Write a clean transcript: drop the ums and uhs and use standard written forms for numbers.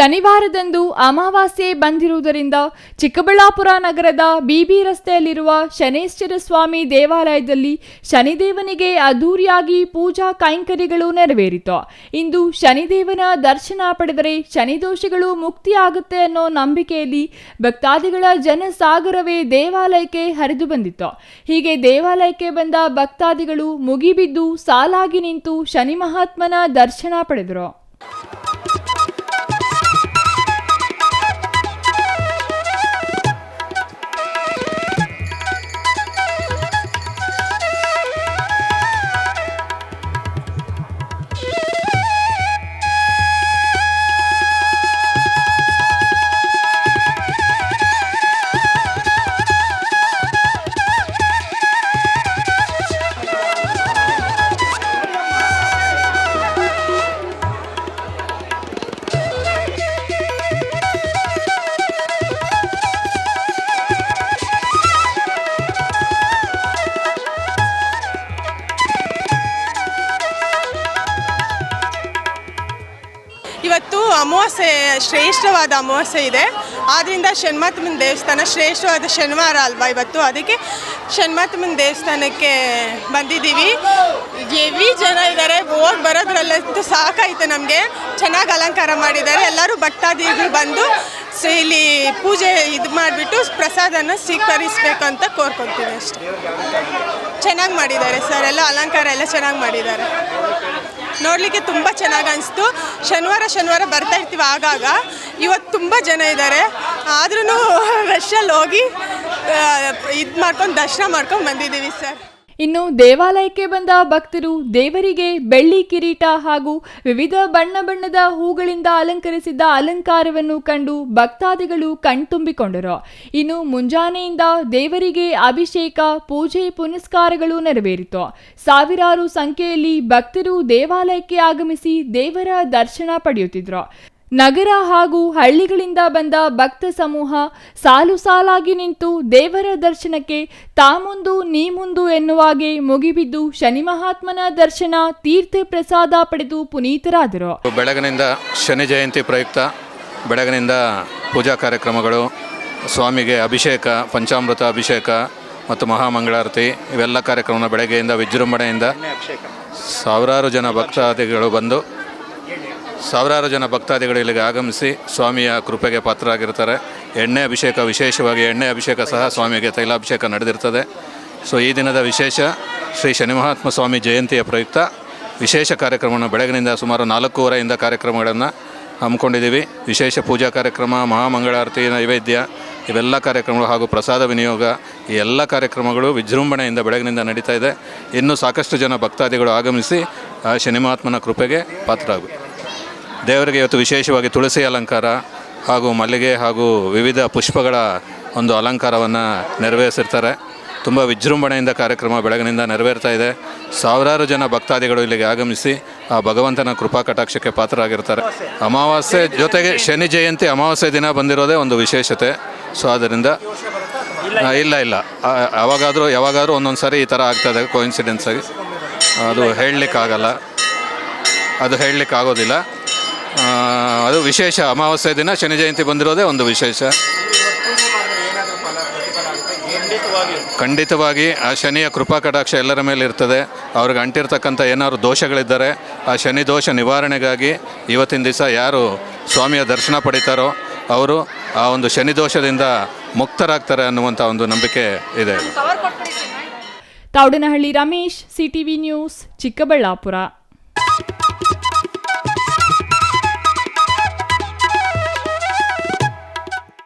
ಶನಿವಾರದಂದು ಅಮಾವಾಸ್ಯೆ ಬಂದಿರುವುದರಿಂದ ಚಿಕ್ಕಬಳ್ಳಾಪುರ ನಗರದ ಬಿಬಿ ರಸ್ತೆಯಲ್ಲಿರುವ ಶನೇಶ್ವರ ಸ್ವಾಮಿ ದೇವಾಲಯದಲ್ಲಿ ಶನಿದೇವನಿಗೆ ಅದ್ದೂರಿಯಾಗಿ ಪೂಜಾ ಕೈಂಕರ್ಯಗಳು ನೆರವೇರಿತು. ಇಂದು ಶನಿದೇವನ ದರ್ಶನ ಪಡೆದರೆ ಶನಿದೋಷಗಳು ಮುಕ್ತಿಯಾಗುತ್ತೆ ಅನ್ನೋ ನಂಬಿಕೆಯಲ್ಲಿ ಭಕ್ತಾದಿಗಳ ಜನಸಾಗರವೇ ದೇವಾಲಯಕ್ಕೆ ಹರಿದು ಬಂದಿತ್ತು. ಹೀಗೆ ದೇವಾಲಯಕ್ಕೆ ಬಂದ ಭಕ್ತಾದಿಗಳು ಮುಗಿಬಿದ್ದು ಸಾಲಾಗಿ ನಿಂತು ಶನಿ ಮಹಾತ್ಮನ ದರ್ಶನ ಪಡೆದರು. ಇವತ್ತು ಅಮಾವಾಸ್ಯೆ ಶ್ರೇಷ್ಠವಾದ ಅಮಾವಾಸ್ಯೆ ಇದೆ. ಆದ್ದರಿಂದ ಶನಿಮಾತಮ್ಮನ ದೇವಸ್ಥಾನ ಶ್ರೇಷ್ಠವಾದ ಶನಿವಾರ ಅಲ್ವಾ ಇವತ್ತು, ಅದಕ್ಕೆ ಶನಿಮಾತಮ್ಮನ ದೇವಸ್ಥಾನಕ್ಕೆ ಬಂದಿದ್ದೀವಿ. ಹೆವಿ ಜನ ಇದ್ದಾರೆ, ಹೋಗಿ ಬರೋದ್ರಲ್ಲಂತೂ ಸಾಕಾಯಿತು ನಮಗೆ. ಚೆನ್ನಾಗಿ ಅಲಂಕಾರ ಮಾಡಿದ್ದಾರೆ. ಎಲ್ಲರೂ ಭಕ್ತಾದಿಗಳು ಬಂದು ಇಲ್ಲಿ ಪೂಜೆ ಇದು ಮಾಡಿಬಿಟ್ಟು ಪ್ರಸಾದನ ಸ್ವೀಕರಿಸಬೇಕಂತ ಕೋರ್ಕೊತೀವಿ ಅಷ್ಟೇ. ಚೆನ್ನಾಗಿ ಮಾಡಿದ್ದಾರೆ ಸರ್, ಎಲ್ಲ ಅಲಂಕಾರ ಎಲ್ಲ ಚೆನ್ನಾಗಿ ಮಾಡಿದ್ದಾರೆ. ನೋಡಲಿಕ್ಕೆ ತುಂಬ ಚೆನ್ನಾಗಿ ಅನಿಸ್ತು. ಶನಿವಾರ ಬರ್ತಾ ಇರ್ತೀವಿ ಆಗಾಗ. ಇವತ್ತು ತುಂಬ ಜನ ಇದ್ದಾರೆ, ಆದ್ರೂ ರಶಲ್ಲಿ ಹೋಗಿ ಇದು ಮಾಡ್ಕೊಂಡು ದರ್ಶನ ಮಾಡ್ಕೊಂಡು ಬಂದಿದ್ದೀವಿ ಸರ್. ಇನ್ನು ದೇವಾಲಯಕ್ಕೆ ಬಂದ ಭಕ್ತರು ದೇವರಿಗೆ ಬೆಳ್ಳಿ ಕಿರೀಟ ಹಾಗೂ ವಿವಿಧ ಬಣ್ಣ ಬಣ್ಣದ ಹೂಗಳಿಂದ ಅಲಂಕರಿಸಿದ್ದ ಅಲಂಕಾರವನ್ನು ಕಂಡು ಭಕ್ತಾದಿಗಳು ಕಣ್ತುಂಬಿಕೊಂಡರು. ಇನ್ನು ಮುಂಜಾನೆಯಿಂದ ದೇವರಿಗೆ ಅಭಿಷೇಕ, ಪೂಜೆ ಪುನಸ್ಕಾರಗಳು ನೆರವೇರಿತು. ಸಾವಿರಾರು ಸಂಖ್ಯೆಯಲ್ಲಿ ಭಕ್ತರು ದೇವಾಲಯಕ್ಕೆ ಆಗಮಿಸಿ ದೇವರ ದರ್ಶನ ಪಡೆಯುತ್ತಿದ್ರು. ನಗರ ಹಾಗೂ ಹಳ್ಳಿಗಳಿಂದ ಬಂದ ಭಕ್ತ ಸಮೂಹ ಸಾಲು ಸಾಲಾಗಿ ನಿಂತು ದೇವರ ದರ್ಶನಕ್ಕೆ ತಾಮುಂದು ನೀ ಮುಂದು ಎನ್ನುವಾಗೆ ಮುಗಿಬಿದ್ದು ಶನಿ ಮಹಾತ್ಮನ ದರ್ಶನ, ತೀರ್ಥ ಪ್ರಸಾದ ಪಡೆದು ಪುನೀತರಾದರು. ಬೆಳಗಿನಿಂದ ಶನಿ ಜಯಂತಿ ಪ್ರಯುಕ್ತ ಬೆಳಗಿನಿಂದ ಪೂಜಾ ಕಾರ್ಯಕ್ರಮಗಳು, ಸ್ವಾಮಿಗೆ ಅಭಿಷೇಕ, ಪಂಚಾಮೃತ ಅಭಿಷೇಕ ಮತ್ತು ಮಹಾಮಂಗಳಾರತಿ ಇವೆಲ್ಲ ಕಾರ್ಯಕ್ರಮ ಬೆಳಗ್ಗೆಯಿಂದ ವಿಜೃಂಭಣೆಯಿಂದ ಸಾವಿರಾರು ಜನ ಭಕ್ತಾದಿಗಳು ಇಲ್ಲಿಗೆ ಆಗಮಿಸಿ ಸ್ವಾಮಿಯ ಕೃಪೆಗೆ ಪಾತ್ರರಾಗಿರ್ತಾರೆ. ಎಣ್ಣೆ ಅಭಿಷೇಕ, ವಿಶೇಷವಾಗಿ ಎಣ್ಣೆ ಅಭಿಷೇಕ ಸಹ ಸ್ವಾಮಿಗೆ ತೈಲಾಭಿಷೇಕ ನಡೆದಿರ್ತದೆ. ಸೊ ಈ ದಿನದ ವಿಶೇಷ ಶ್ರೀ ಶನಿ ಮಹಾತ್ಮ ಸ್ವಾಮಿ ಜಯಂತಿಯ ಪ್ರಯುಕ್ತ ವಿಶೇಷ ಕಾರ್ಯಕ್ರಮವನ್ನು ಬೆಳಗಿನಿಂದ ಸುಮಾರು 4:15 ಕಾರ್ಯಕ್ರಮಗಳನ್ನು ಹಮ್ಮಿಕೊಂಡಿದ್ದೀವಿ. ವಿಶೇಷ ಪೂಜಾ ಕಾರ್ಯಕ್ರಮ, ಮಹಾಮಂಗಳಾರತಿ, ನೈವೇದ್ಯ ಇವೆಲ್ಲ ಕಾರ್ಯಕ್ರಮಗಳು ಹಾಗೂ ಪ್ರಸಾದ ವಿನಿಯೋಗ ಈ ಎಲ್ಲ ಕಾರ್ಯಕ್ರಮಗಳು ವಿಜೃಂಭಣೆಯಿಂದ ಬೆಳಗಿನಿಂದ ನಡೀತಾ ಇದೆ. ಇನ್ನೂ ಸಾಕಷ್ಟು ಜನ ಭಕ್ತಾದಿಗಳು ಆಗಮಿಸಿ ಆ ಶನಿ ಮಹಾತ್ಮನ ಕೃಪೆಗೆ ಪಾತ್ರರಾಗಬೇಕು. ದೇವರಿಗೆ ಇವತ್ತು ವಿಶೇಷವಾಗಿ ತುಳಸಿ ಅಲಂಕಾರ ಹಾಗೂ ಮಲ್ಲಿಗೆ ಹಾಗೂ ವಿವಿಧ ಪುಷ್ಪಗಳ ಒಂದು ಅಲಂಕಾರವನ್ನು ನೆರವೇರಿಸಿರ್ತಾರೆ. ತುಂಬ ವಿಜೃಂಭಣೆಯಿಂದ ಕಾರ್ಯಕ್ರಮ ಬೆಳಗಿನಿಂದ ನೆರವೇರ್ತಾ ಇದೆ. ಸಾವಿರಾರು ಜನ ಭಕ್ತಾದಿಗಳು ಇಲ್ಲಿಗೆ ಆಗಮಿಸಿ ಆ ಭಗವಂತನ ಕೃಪಾ ಕಟಾಕ್ಷಕ್ಕೆ ಪಾತ್ರರಾಗಿರ್ತಾರೆ. ಅಮಾವಾಸ್ಯೆ ಜೊತೆಗೆ ಶನಿ ಜಯಂತಿ ಅಮಾವಾಸ್ಯೆ ದಿನ ಬಂದಿರೋದೇ ಒಂದು ವಿಶೇಷತೆ. ಸೊ ಆದ್ದರಿಂದ ಇಲ್ಲ ಯಾವಾಗಾದರೂ ಒಂದೊಂದು ಸಾರಿ ಈ ಥರ ಆಗ್ತದೆ ಕೋಇನ್ಸಿಡೆನ್ಸ್ ಆಗಿ. ಅದು ಹೇಳಲಿಕ್ಕಾಗೋದಿಲ್ಲ. ಅದು ವಿಶೇಷ. ಅಮಾವಾಸ್ಯೆ ದಿನ ಶನಿ ಜಯಂತಿ ಬಂದಿರೋದೇ ಒಂದು ವಿಶೇಷ. ಖಂಡಿತವಾಗಿ ಆ ಶನಿಯ ಕೃಪಾ ಕಟಾಕ್ಷ ಎಲ್ಲರ ಮೇಲೆ ಇರ್ತದೆ. ಅವ್ರಿಗೆ ಅಂಟಿರ್ತಕ್ಕಂಥ ಏನಾದ್ರು ದೋಷಗಳಿದ್ದರೆ ಆ ಶನಿ ದೋಷ ನಿವಾರಣೆಗಾಗಿ ಇವತ್ತಿನ ದಿವಸ ಯಾರು ಸ್ವಾಮಿಯ ದರ್ಶನ ಪಡಿತಾರೋ ಅವರು ಆ ಒಂದು ಶನಿ ದೋಷದಿಂದ ಮುಕ್ತರಾಗ್ತಾರೆ ಅನ್ನುವಂಥ ಒಂದು ನಂಬಿಕೆ ಇದೆ. Thoudanahalli Ramesh, CTV news, Chikkaballapur.